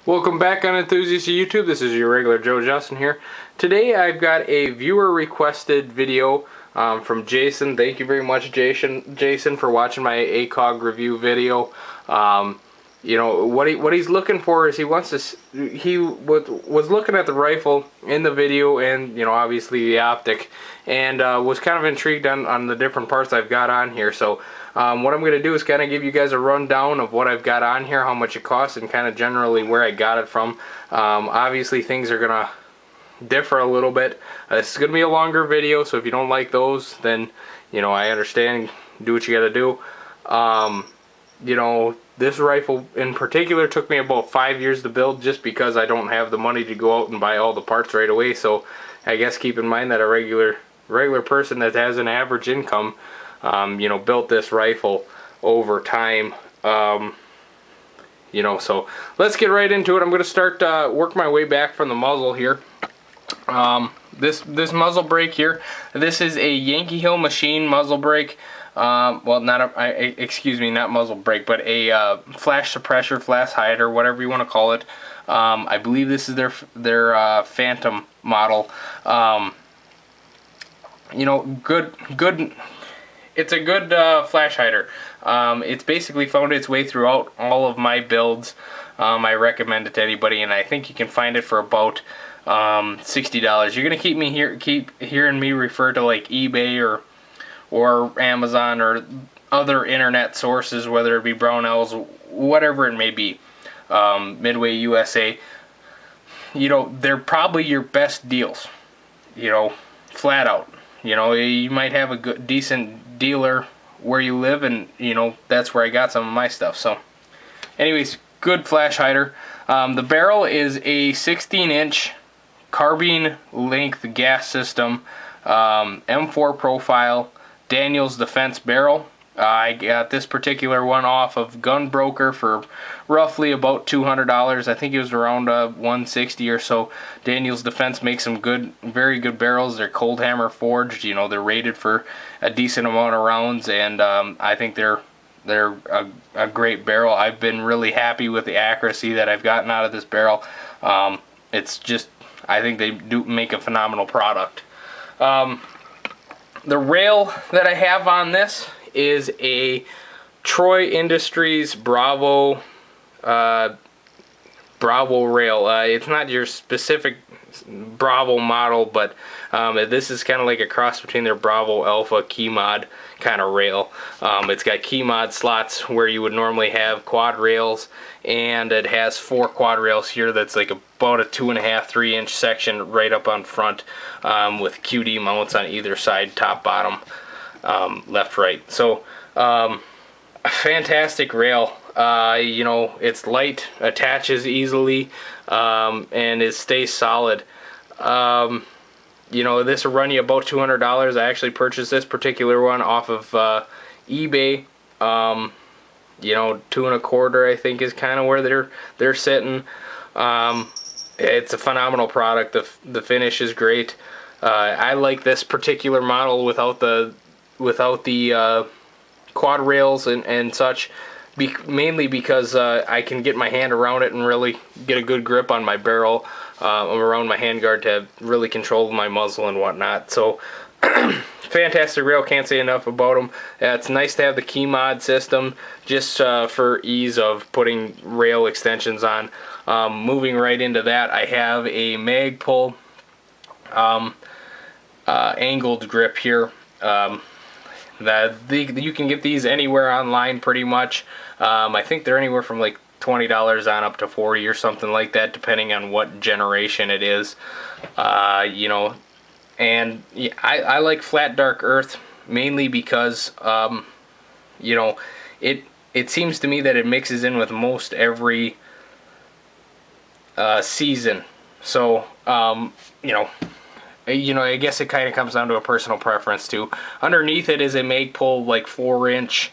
Welcome back on Enthusiasts of YouTube. This is your regular Joe Justin here. Today I've got a viewer requested video from Jason. Thank you very much, Jason, for watching my ACOG review video. You know what he's looking for is he was looking at the rifle in the video, and obviously the optic, and was kind of intrigued on the different parts I've got on here. So what I'm going to do is kind of give you guys a rundown of what I've got on here, how much it costs, and kind of generally where I got it from. Obviously things are going to differ a little bit. This is going to be a longer video, so if you don't like those, then I understand. Do what you got to do. This rifle in particular took me about 5 years to build, just because I don't have the money to go out and buy all the parts right away. So I guess keep in mind that a regular person that has an average income built this rifle over time. So let's get right into it. I'm going to start work my way back from the muzzle here. This muzzle brake here, this is a Yankee Hill machine muzzle brake. Well, not muzzle brake, but a flash suppressor, flash hider, whatever you want to call it. I believe this is their Phantom model. Good. It's a good flash hider. It's basically found its way throughout all of my builds. I recommend it to anybody, and I think you can find it for about $60. You're gonna keep hearing me refer to like eBay or Amazon or other internet sources, whether it be Brownells, whatever it may be, Midway USA. They're probably your best deals. Flat out. You might have a decent dealer where you live, and that's where I got some of my stuff. So anyways, good flash hider. The barrel is a 16-inch carbine length gas system, M4 profile, Daniels Defense barrel. I got this particular one off of Gunbroker for roughly about $200. I think it was around $160 or so. Daniels Defense makes some very good barrels. They're cold hammer forged. They're rated for a decent amount of rounds, and I think they're a great barrel. I've been really happy with the accuracy that I've gotten out of this barrel. It's just, I think they do make a phenomenal product. The rail that I have on this is a Troy Industries Bravo rail. It's not your specific Bravo model, but this is kind of like a cross between their Bravo Alpha key mod kind of rail. It's got key mod slots where you would normally have quad rails, and it has 4 quad rails here. That's like about a 2.5, 3-inch section right up on front, with QD mounts on either side, top, bottom, left, right. So a fantastic rail. It's light, attaches easily, and it stays solid. This will run you about $200. I actually purchased this particular one off of eBay. 2.25, I think, is kind of where they're sitting. It's a phenomenal product. The finish is great. I like this particular model without the quad rails and such, mainly because I can get my hand around it and really get a good grip on my barrel, around my handguard, to really control my muzzle and whatnot. So fantastic rail, can't say enough about them. It's nice to have the key mod system, just for ease of putting rail extensions on. Moving right into that, I have a Magpul angled grip here. You can get these anywhere online pretty much. I think they're anywhere from like $20 on up to $40 or something like that, depending on what generation it is. And yeah, I like flat dark earth mainly because it seems to me that it mixes in with most every season. So I guess it kind of comes down to a personal preference too. Underneath it is a Magpul like 4-inch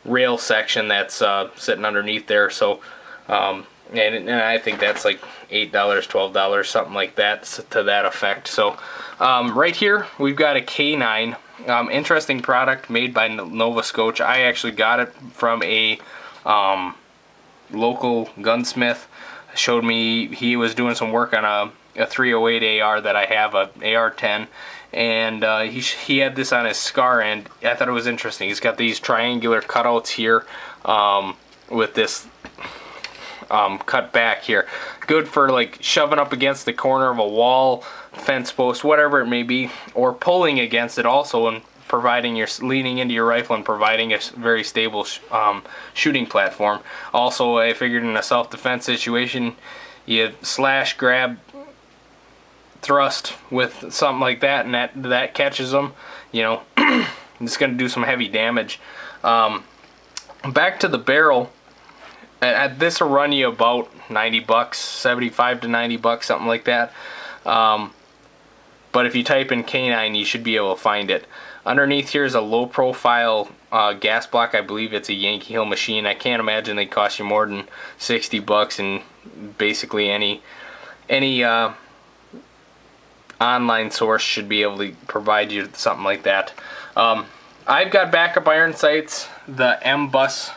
rail section that's sitting underneath there. So and I think that's like $8, $12, something like that, to that effect. So right here we've got a K9. Interesting product made by Nova Scotia. I actually got it from a local gunsmith. showed me he was doing some work on a 308 AR that I have, a AR-10, and he had this on his scar, and I thought it was interesting. He's got these triangular cutouts here with this cut back here. Good for like shoving up against the corner of a wall, fence post, whatever it may be, or pulling against it also, and providing your leaning into your rifle and providing a very stable shooting platform. Also, I figured in a self-defense situation, you slash, grab, thrust with something like that, and that catches them. You know, it's going to do some heavy damage. Back to the barrel. This will run you about 90 bucks, 75 to 90 bucks, something like that. But if you type in K9, you should be able to find it. Underneath here is a low profile gas block. I believe it's a Yankee Hill machine. I can't imagine they cost you more than 60 bucks, and basically any online source should be able to provide you something like that. I've got backup iron sights, the M-Bus,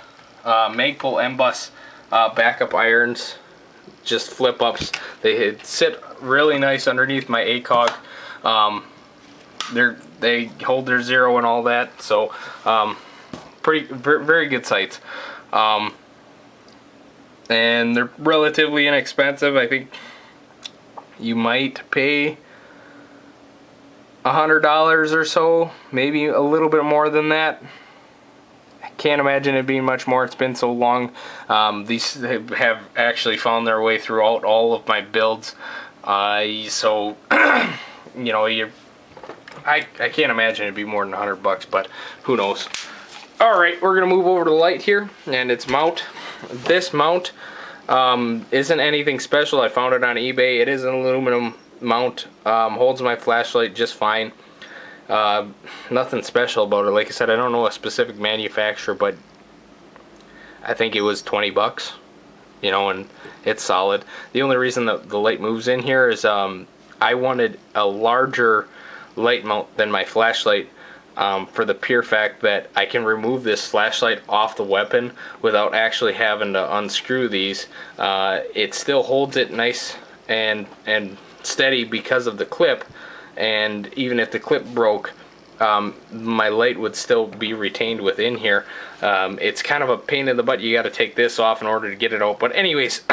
Magpul M-Bus backup irons, just flip ups. They sit really nice underneath my ACOG. They hold their zero and all that, so very good sights. And they're relatively inexpensive. I think you might pay $100 or so, maybe a little bit more than that. I can't imagine it being much more. It's been so long. These have actually found their way throughout all of my builds. So you know, I can't imagine it'd be more than 100 bucks, but who knows. Alright, we're gonna move over to the light here and its mount. This mount isn't anything special. I found it on eBay. It is an aluminum mount. Holds my flashlight just fine. Nothing special about it. Like I said, I don't know a specific manufacturer, but I think it was 20 bucks, you know, and it's solid. The only reason that the light moves in here is I wanted a larger light mount than my flashlight, for the pure fact that I can remove this flashlight off the weapon without actually having to unscrew these. It still holds it nice and steady because of the clip, and even if the clip broke, my light would still be retained within here. It's kind of a pain in the butt. You got to take this off in order to get it out, but anyways,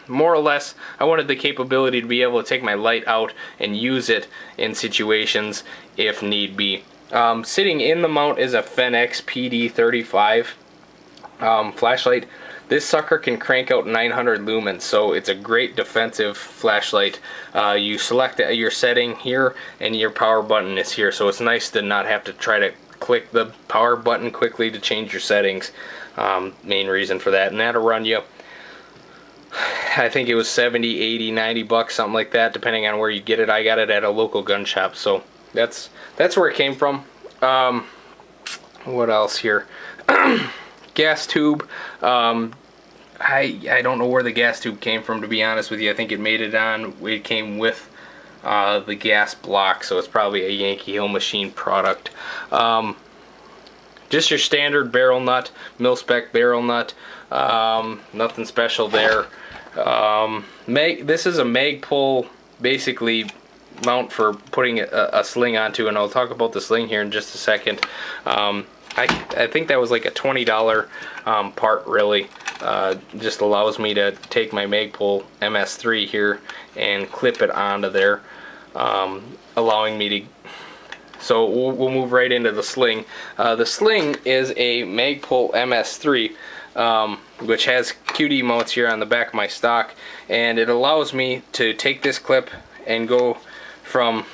more or less, I wanted the capability to be able to take my light out and use it in situations if need be. Sitting in the mount is a Fenix PD35 flashlight. This sucker can crank out 900 lumens, so it's a great defensive flashlight. You select your setting here, and your power button is here, so it's nice to not have to try to click the power button quickly to change your settings. Main reason for that, and that'll run you, I think it was 70, 80, 90 bucks, something like that, depending on where you get it. I got it at a local gun shop, so that's where it came from. What else here? Gas tube. I don't know where the gas tube came from, to be honest with you. I think it came with the gas block, so it's probably a Yankee Hill machine product. Just your standard barrel nut, mil-spec barrel nut. Nothing special there. This is a Magpul, basically, mount for putting a sling onto, and I'll talk about the sling here in just a second. I think that was like a $20 part, really. Just allows me to take my Magpul MS3 here and clip it onto there, allowing me to. So we'll move right into the sling. The sling is a Magpul MS3, which has QD mounts here on the back of my stock, and it allows me to take this clip and go from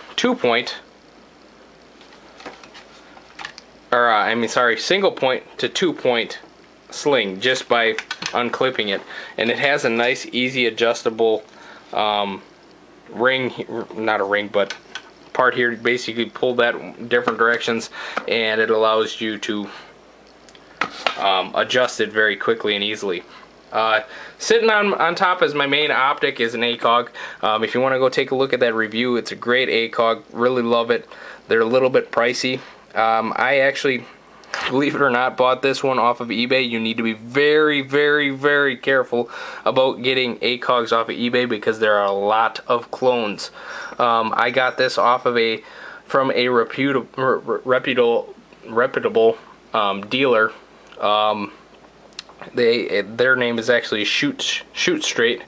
single point to 2-point sling just by unclipping it. And it has a nice, easy adjustable ring, not a ring, but part here to basically pull that different directions, and it allows you to adjust it very quickly and easily. Sitting on top as my main optic is an ACOG. If you want to go take a look at that review, it's a great ACOG. Really love it. They're a little bit pricey. I actually believe it or not, bought this one off of eBay. You need to be very, very, very careful about getting ACOGs off of eBay because there are a lot of clones. I got this off of from a reputable dealer. Their name is actually Shoot Straight.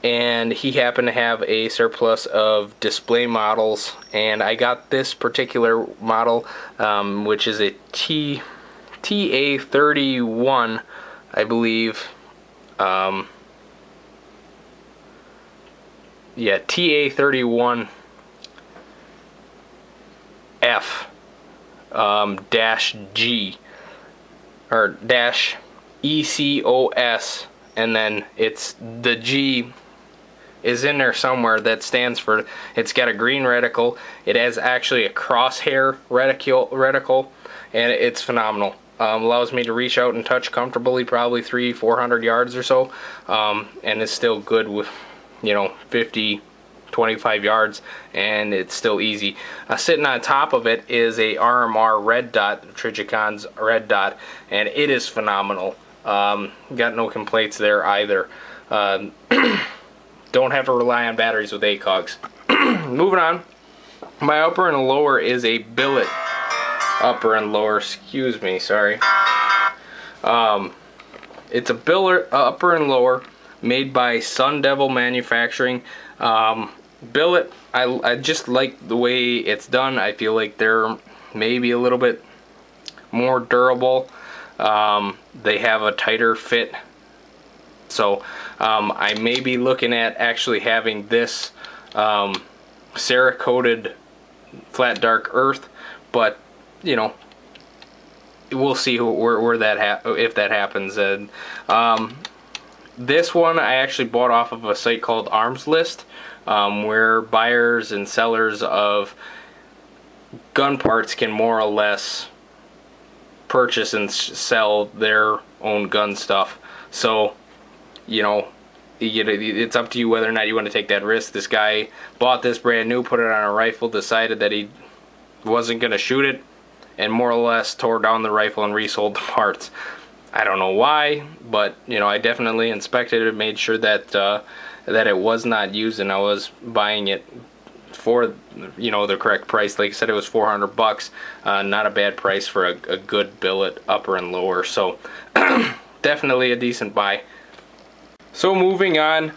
And he happened to have a surplus of display models, and I got this particular model, which is a TA-31, I believe. Yeah, TA-31F dash G, or dash ECOS, and then it's the G is in there somewhere. That stands for, it's got a green reticle, it has actually a crosshair reticle, and it's phenomenal. Allows me to reach out and touch comfortably, probably 300-400 yards or so, and it's still good with, you know, 50-25 yards, and it's still easy. Sitting on top of it is a RMR red dot, Trigicon's red dot, and it is phenomenal. Got no complaints there either. Don't have to rely on batteries with ACOGs. Moving on, my upper and lower is a billet upper and lower. Excuse me, sorry. It's a billet upper and lower made by Sun Devil Manufacturing. Billet, I just like the way it's done. I feel like they're maybe a little bit more durable. They have a tighter fit. So I may be looking at actually having this Cerakoted flat dark earth, but you know, we'll see where that if that happens. And this one I actually bought off of a site called Arms List, where buyers and sellers of gun parts can more or less purchase and sell their own gun stuff. So, you know, it's up to you whether or not you want to take that risk. This guy bought this brand new, put it on a rifle, decided that he wasn't going to shoot it, and more or less tore down the rifle and resold the parts. I don't know why, but you know, I definitely inspected it, made sure that that it was not used, and I was buying it for, you know, the correct price. Like I said, it was $400. Not a bad price for a good billet upper and lower. So definitely a decent buy. So moving on,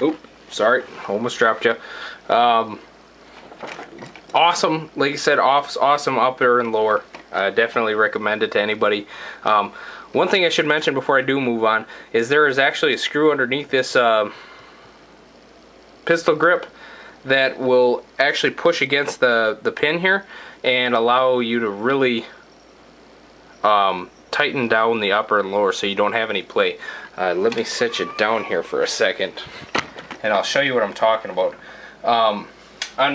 oops, sorry, almost dropped you. Awesome, like I said, awesome upper and lower. Definitely recommend it to anybody. One thing I should mention before I do move on is there is actually a screw underneath this pistol grip that will actually push against the pin here and allow you to really tighten down the upper and lower so you don't have any play. Let me set you down here for a second and I'll show you what I'm talking about. On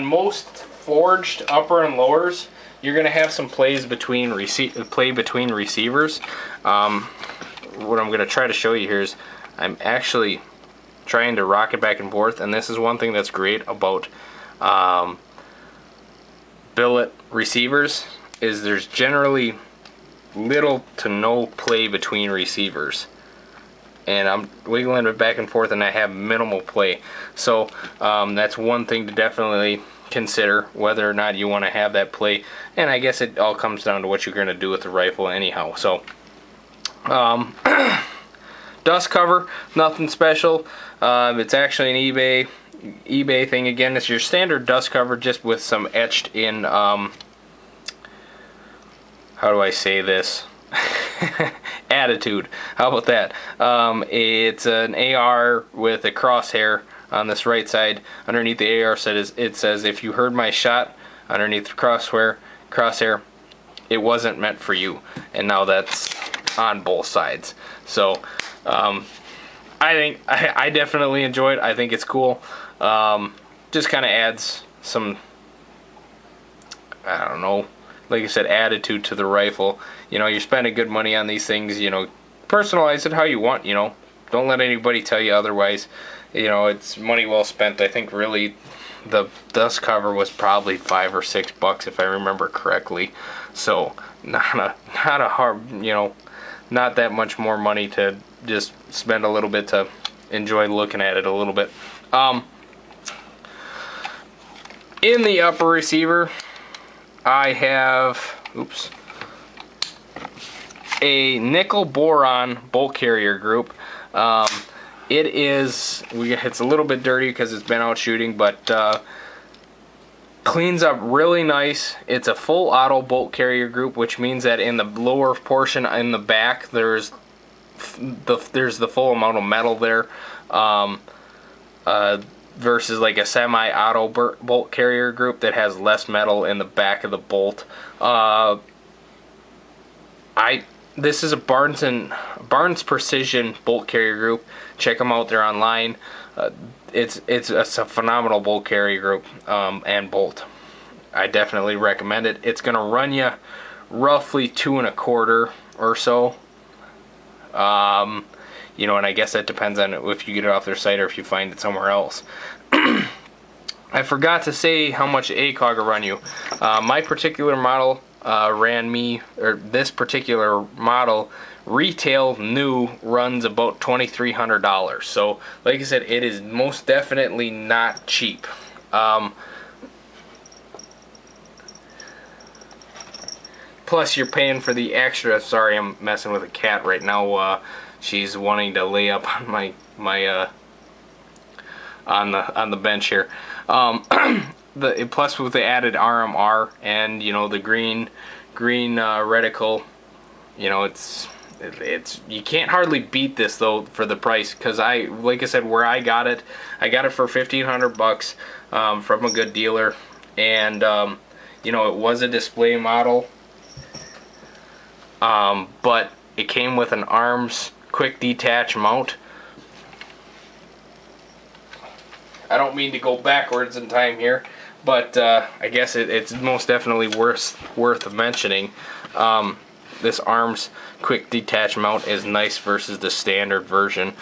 most forged upper and lowers, you're going to have some play between receivers. What I'm going to try to show you here is I'm actually trying to rock it back and forth, and this is one thing that's great about billet receivers is there's generally little to no play between receivers, and I'm wiggling it back and forth and I have minimal play. So that's one thing to definitely consider, whether or not you want to have that play, and I guess it all comes down to what you're going to do with the rifle anyhow. So dust cover, nothing special. It's actually an eBay thing. Again, it's your standard dust cover, just with some etched in how do I say this? Attitude. How about that? It's an AR with a crosshair on this right side. Underneath the AR it says, "If you heard my shot," underneath the crosshair, "it wasn't meant for you." And now that's on both sides. So I definitely enjoy it. I think it's cool. Just kind of adds some, I don't know, like I said, attitude to the rifle. You know, you're spending good money on these things, you know, personalize it how you want, you know. Don't let anybody tell you otherwise. You know, it's money well spent. I think really the dust cover was probably $5 or $6 if I remember correctly. So not a hard, you know, not that much more money to just spend a little bit to enjoy looking at it a little bit. In the upper receiver, I have, oops, a nickel boron bolt carrier group. It's a little bit dirty because it's been out shooting, but cleans up really nice. It's a full auto bolt carrier group, which means that in the lower portion in the back, there's the full amount of metal there, versus like a semi-auto bolt carrier group that has less metal in the back of the bolt. This is a Barnes Precision bolt carrier group. Check them out, they're online. It's a phenomenal bolt carrier group and bolt. I definitely recommend it. It's gonna run you roughly $2.25 or so. You know, and I guess that depends on if you get it off their site or if you find it somewhere else. I forgot to say how much ACOG will run you. My particular model this particular model retail new runs about $2,300. So like I said, it is most definitely not cheap. Plus you're paying for the extra. Sorry, I'm messing with a cat right now. She's wanting to lay up on my on the bench here. Plus with the added RMR and, you know, the green reticle, you know, it's you can't hardly beat this though for the price, because like I said, where I got it for $1,500 from a good dealer, and you know, it was a display model, but it came with an arms quick detach mount. I don't mean to go backwards in time here, but I guess it's most definitely worth mentioning. This arms quick detach mount is nice versus the standard version.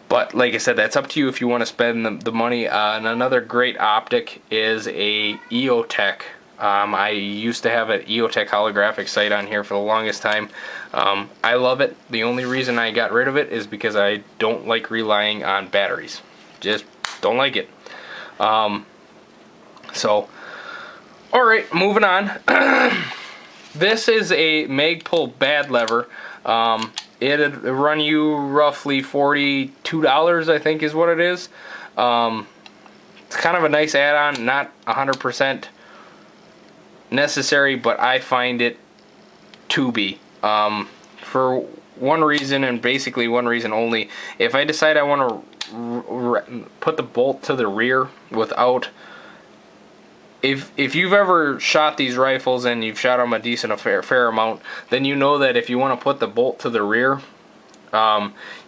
But like I said, that's up to you if you want to spend the money. And another great optic is a EOTech. I used to have an EOTech holographic sight on here for the longest time. I love it. The only reason I got rid of it is because I don't like relying on batteries. Just don't like it. So, alright, moving on. This is a Magpul bad lever. It'd run you roughly $42, I think is what it is. It's kind of a nice add-on, not 100% necessary, but I find it to be. For one reason, and basically one reason only. If I decide I want to put the bolt to the rear without... If you've ever shot these rifles and you've shot them a fair amount, then you know that if you want to put the bolt to the rear,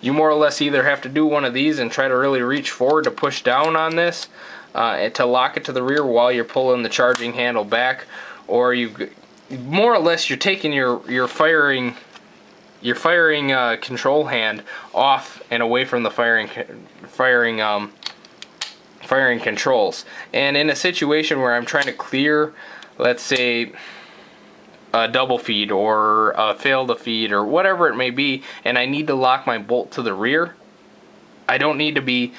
you more or less either have to do one of these and try to really reach forward to push down on this to lock it to the rear while you're pulling the charging handle back, or you more or less you're taking your firing control hand off and away from the firing controls. And in a situation where I'm trying to clear, let's say, a double feed or fail to feed or whatever it may be, and I need to lock my bolt to the rear, I don't need to be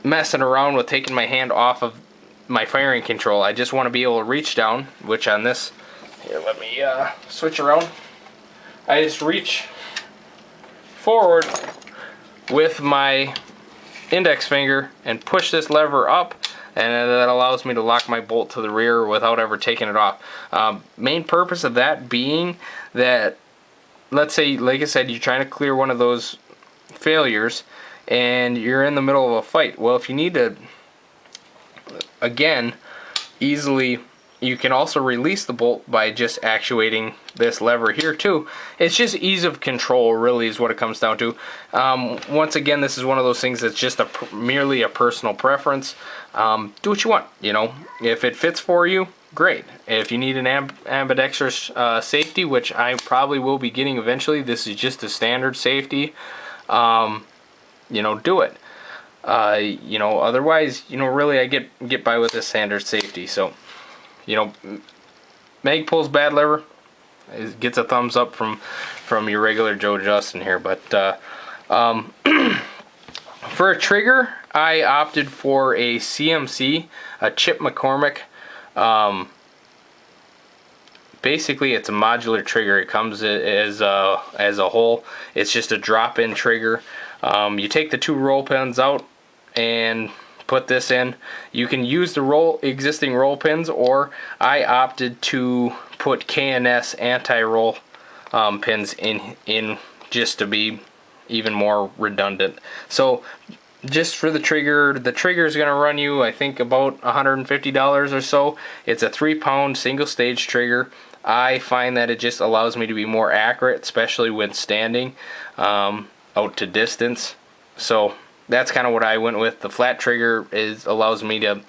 messing around with taking my hand off of my firing control. I just want to be able to reach down, which on this, here, let me switch around. I just reach forward with my index finger and push this lever up, and that allows me to lock my bolt to the rear without ever taking it off. Main purpose of that being that, let's say, like I said, you're trying to clear one of those failures and you're in the middle of a fight. Well, if you need to, again, easily, you can also release the bolt by just actuating this lever here too. It's just ease of control, really, is what it comes down to. Once again, this is one of those things that's just merely a personal preference. Do what you want, you know. If it fits for you, great. If you need an ambidextrous safety, which I probably will be getting eventually, this is just a standard safety, you know, do it. You know, otherwise, you know, really I get by with the standard safety. So, you know, Magpul's bad lever gets a thumbs up from your regular Joe Justin here. But for a trigger, I opted for a CMC, a Chip McCormick. Basically, it's a modular trigger. It comes as a whole. It's just a drop-in trigger. You take the 2 roll pins out and put this in. You can use the existing roll pins, or I opted to put K&S anti-roll pins in just to be even more redundant. So just for the trigger is going to run you, I think, about $150 or so. It's a 3-pound single stage trigger. I find that it just allows me to be more accurate, especially when standing out to distance. So that's kind of what I went with. The flat trigger allows me to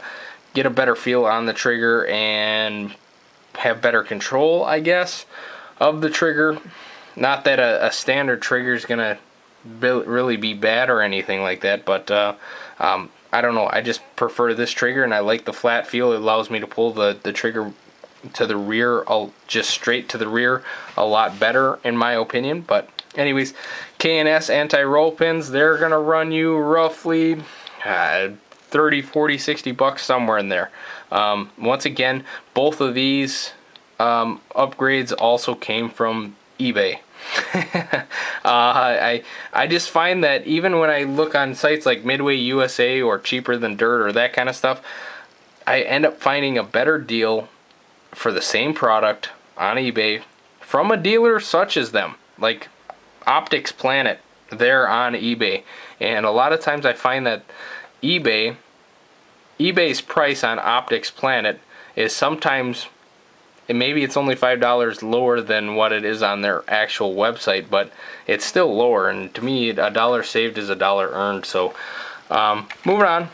get a better feel on the trigger and have better control, I guess, of the trigger. Not that a standard trigger is going to really be bad or anything like that, but I don't know, I just prefer this trigger, and I like the flat feel. It allows me to pull the trigger to the rear, just straight to the rear, a lot better in my opinion. But anyways, K&S anti-roll pins, they're gonna run you roughly 30, 40, 60 bucks, somewhere in there. Once again, both of these upgrades also came from eBay. I just find that even when I look on sites like Midway USA or Cheaper Than Dirt or that kind of stuff, I end up finding a better deal for the same product on eBay from a dealer such as them, like Optics Planet. They're on eBay, and a lot of times I find that eBay's price on Optics Planet is sometimes, and maybe it's only $5 lower than what it is on their actual website, but it's still lower, and to me, a dollar saved is a dollar earned. So moving on,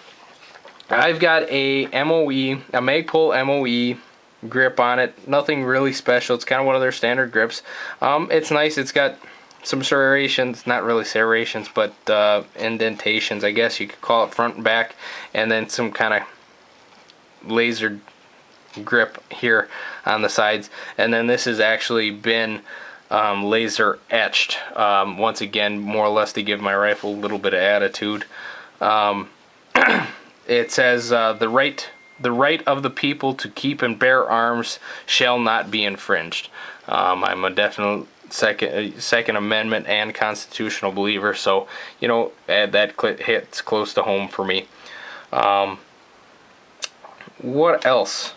I've got a Magpul MOE grip on it. Nothing really special. It's kind of one of their standard grips. It's nice. It's got some serrations, not really serrations, but indentations, I guess you could call it, front and back, and then some kind of lasered grip here on the sides. And then this has actually been laser etched, once again, more or less to give my rifle a little bit of attitude. It says the right of the people to keep and bear arms shall not be infringed. I'm a definite Second Amendment and constitutional believer, so you know, that hits close to home for me. What else?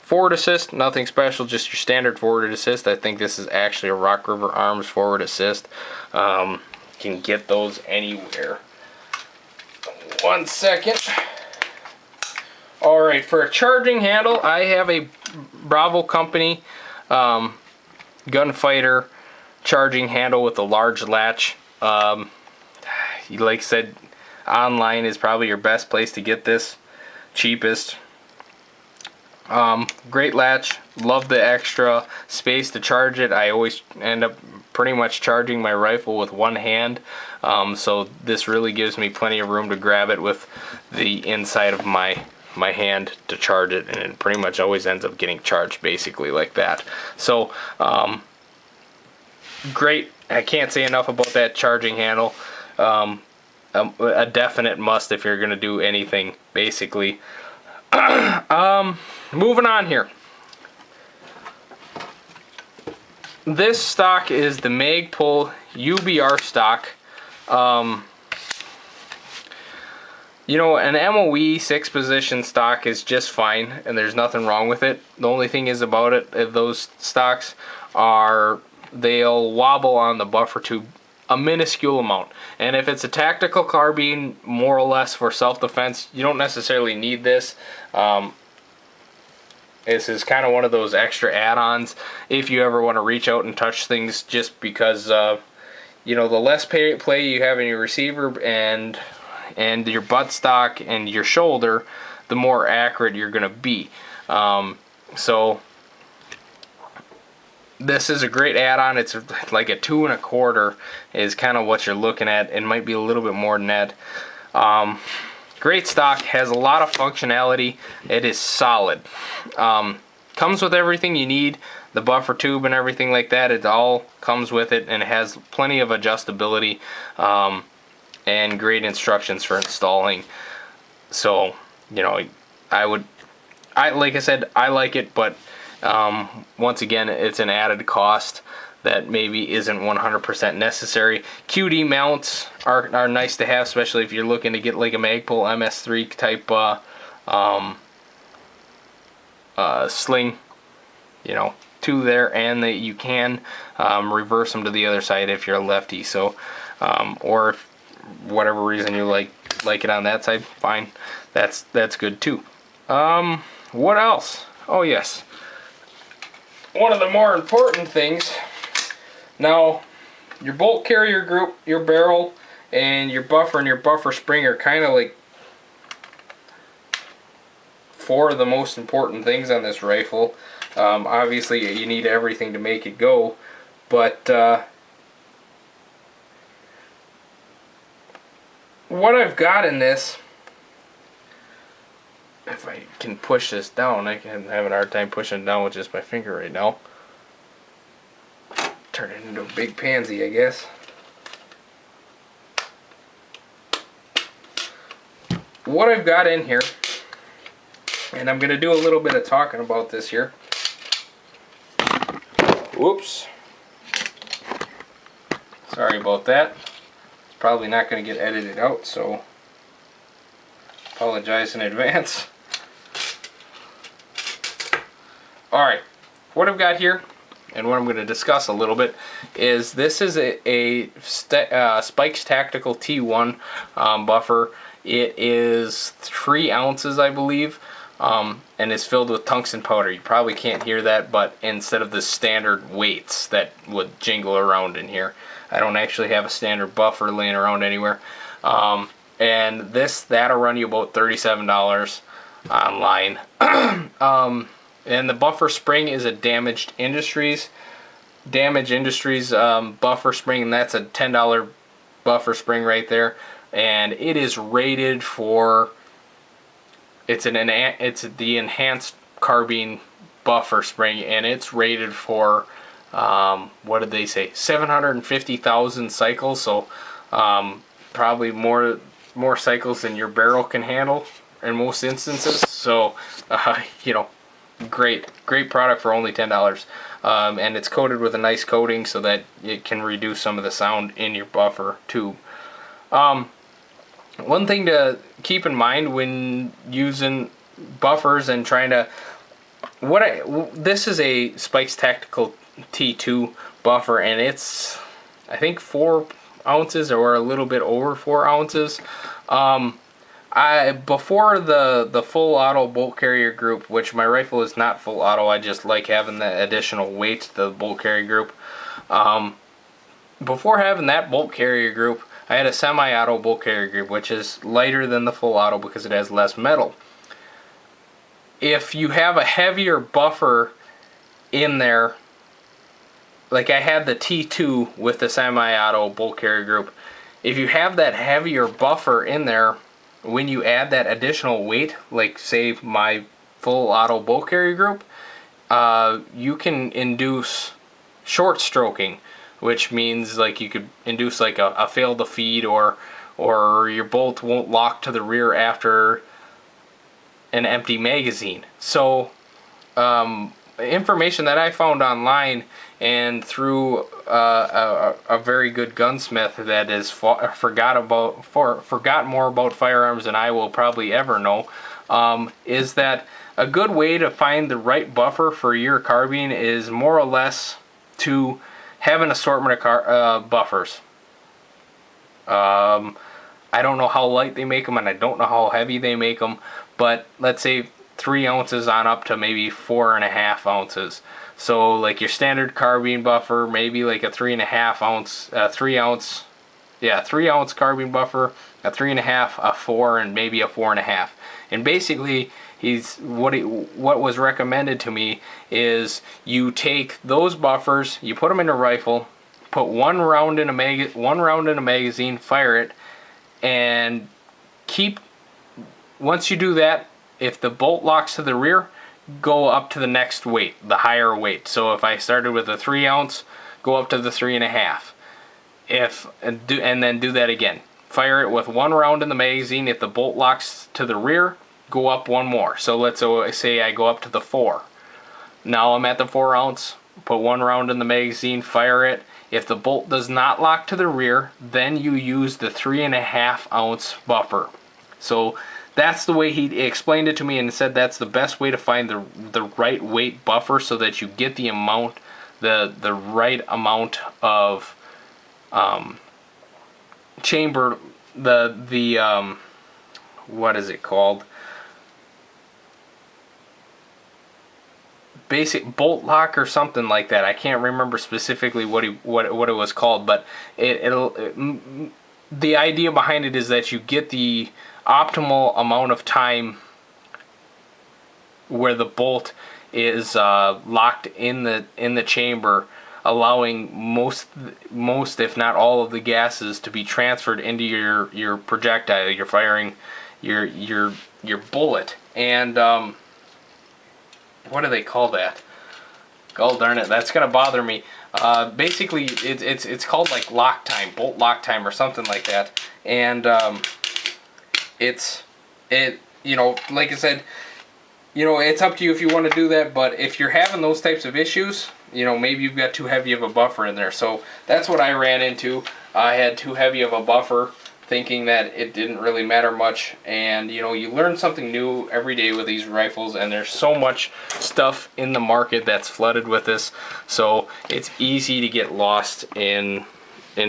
Forward assist, nothing special, just your standard forward assist. I think this is actually a Rock River Arms forward assist. Can get those anywhere. 1 second. Alright, for a charging handle, I have a Bravo Company Gunfighter charging handle with a large latch. Like I said, online is probably your best place to get this, cheapest. Great latch, love the extra space to charge it. I always end up pretty much charging my rifle with one hand, so this really gives me plenty of room to grab it with the inside of my hand to charge it, and it pretty much always ends up getting charged basically like that. So great. I can't say enough about that charging handle. A definite must if you're gonna do anything basically. Moving on here. This stock is the Magpul UBR stock. You know, an MOE 6-position stock is just fine, and there's nothing wrong with it. The only thing is about it, those stocks are, they'll wobble on the buffer tube a minuscule amount. And if it's a tactical carbine, more or less for self-defense, you don't necessarily need this. This is kind of one of those extra add-ons if you ever want to reach out and touch things, just because, you know, the less play you have in your receiver and your buttstock and your shoulder, the more accurate you're going to be. So this is a great add-on. It's like a 2 1/4 is kind of what you're looking at. It might be a little bit more than that. Great stock, has a lot of functionality. It is solid. Comes with everything you need, the buffer tube and everything like that. It all comes with it, and it has plenty of adjustability and great instructions for installing. So, you know, like I said, I like it, but once again, it's an added cost that maybe isn't 100% necessary. QD mounts are nice to have, especially if you're looking to get like a Magpul MS3 type sling, you know, two there, and that you can reverse them to the other side if you're a lefty. So, or if whatever reason you like it on that side, fine, that's good too. What else? Oh yes, one of the more important things. Now, your bolt carrier group, your barrel, and your buffer spring are kind of like four of the most important things on this rifle. Obviously, you need everything to make it go, but what I've got in this, if I can push this down, I can have a hard time pushing it down with just my finger right now. Turn it into a big pansy, I guess. What I've got in here, and I'm going to do a little bit of talking about this here. Whoops. Sorry about that. It's probably not going to get edited out, so apologize in advance. Alright, what I've got here, and what I'm going to discuss a little bit, is this is a Spikes Tactical T1 buffer. It is 3 ounces, I believe, and it's filled with tungsten powder. You probably can't hear that, but instead of the standard weights that would jingle around in here, I don't actually have a standard buffer laying around anywhere. And that'll run you about $37 online. And the buffer spring is a Damage Industries buffer spring, and that's a $10 buffer spring right there. And it is rated for, it's the enhanced carbine buffer spring, and it's rated for what did they say, 750,000 cycles. So probably more cycles than your barrel can handle in most instances. So you know, great product for only $10. And it's coated with a nice coating so that it can reduce some of the sound in your buffer tube. One thing to keep in mind when using buffers and trying to, this is a Spikes Tactical T2 buffer, and it's, I think, 4 ounces or a little bit over 4 ounces. Before the full auto bolt carrier group, which my rifle is not full auto, I just like having the additional weight to the bolt carrier group. Before having that bolt carrier group, I had a semi-auto bolt carrier group, which is lighter than the full auto because it has less metal. If you have a heavier buffer in there, like I had the T2 with the semi-auto bolt carrier group, if you have that heavier buffer in there, when you add that additional weight, like say my full auto bolt carrier group, you can induce short stroking, which means like you could induce like a fail to feed, or your bolt won't lock to the rear after an empty magazine. So information that I found online and through a very good gunsmith that has forgot more about firearms than I will probably ever know, is that a good way to find the right buffer for your carbine is more or less to have an assortment of buffers. I don't know how light they make them, and I don't know how heavy they make them, but let's say 3 ounces on up to maybe 4.5 ounces. So like your standard carbine buffer, maybe like a 3.5 ounce, 3 ounce carbine buffer, a 3.5, a 4, and maybe a 4.5. And basically what was recommended to me is you take those buffers, you put them in a rifle, put one round in a magazine, fire it, and once you do that, if the bolt locks to the rear, go up to the next weight, the higher weight. So if I started with a 3 ounce, go up to the 3.5. And then do that again. Fire it with one round in the magazine. If the bolt locks to the rear, go up one more. So let's say I go up to the 4. Now I'm at the 4 ounce, put one round in the magazine, fire it. If the bolt does not lock to the rear, then you use the 3.5 ounce buffer. So that's the way he explained it to me, and said that's the best way to find the right weight buffer, so that you get the amount, the right amount of chamber, the what is it called? Basic bolt lock or something like that. I can't remember specifically what it was called, but the idea behind it is that you get the optimal amount of time where the bolt is locked in the chamber, allowing most if not all of the gases to be transferred into your projectile. You're firing your bullet. And what do they call that? Oh darn it, that's gonna bother me. Basically it's called like lock time, bolt lock time or something like that. And you know, like I said, you know, it's up to you if you want to do that, but if you're having those types of issues, you know, maybe you've got too heavy of a buffer in there. So that's what I ran into. I had too heavy of a buffer, thinking that it didn't really matter much. And you know, you learn something new every day with these rifles, and there's so much stuff in the market that's flooded with this, so it's easy to get lost in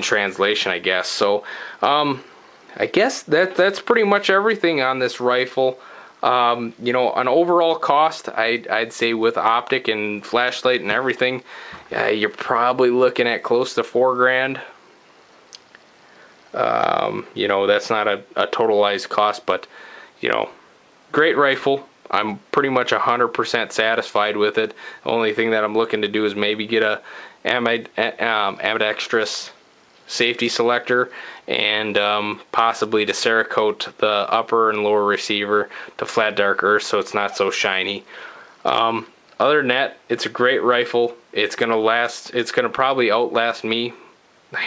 translation, I guess. So I guess that's pretty much everything on this rifle. You know, an overall cost, I'd say with optic and flashlight and everything, you're probably looking at close to $4 grand. You know, that's not a totalized cost, but you know, great rifle. I'm pretty much 100% satisfied with it. The only thing that I'm looking to do is maybe get a ambidextrous safety selector, and possibly to Cerakote the upper and lower receiver to flat dark earth so it's not so shiny. Other than that, it's a great rifle. It's gonna last. It's gonna probably outlast me.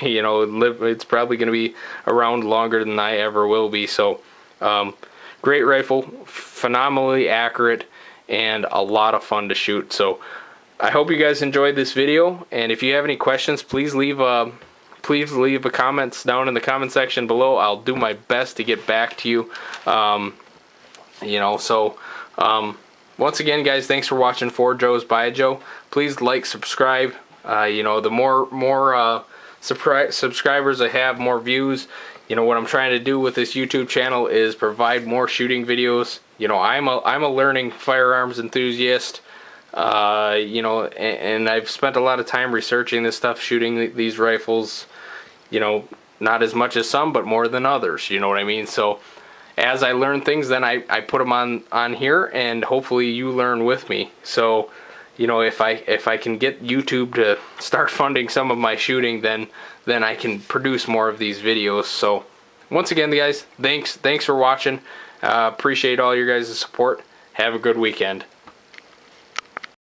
You know, it's probably gonna be around longer than I ever will be. So great rifle, phenomenally accurate, and a lot of fun to shoot. So I hope you guys enjoyed this video, and if you have any questions, please leave a comments down in the comment section below. I'll do my best to get back to you. You know, so once again, guys, thanks for watching For Joe's by Joe. Please like, subscribe. You know, the more subscribers I have, more views. You know, what I'm trying to do with this YouTube channel is provide more shooting videos. You know, I'm a learning firearms enthusiast. You know, and I've spent a lot of time researching this stuff, shooting these rifles. You know, not as much as some, but more than others. You know what I mean? So as I learn things, then I put them on here, and hopefully you learn with me. So, you know, if I can get YouTube to start funding some of my shooting, then I can produce more of these videos. So once again, guys, thanks for watching. Appreciate all your guys' support. Have a good weekend.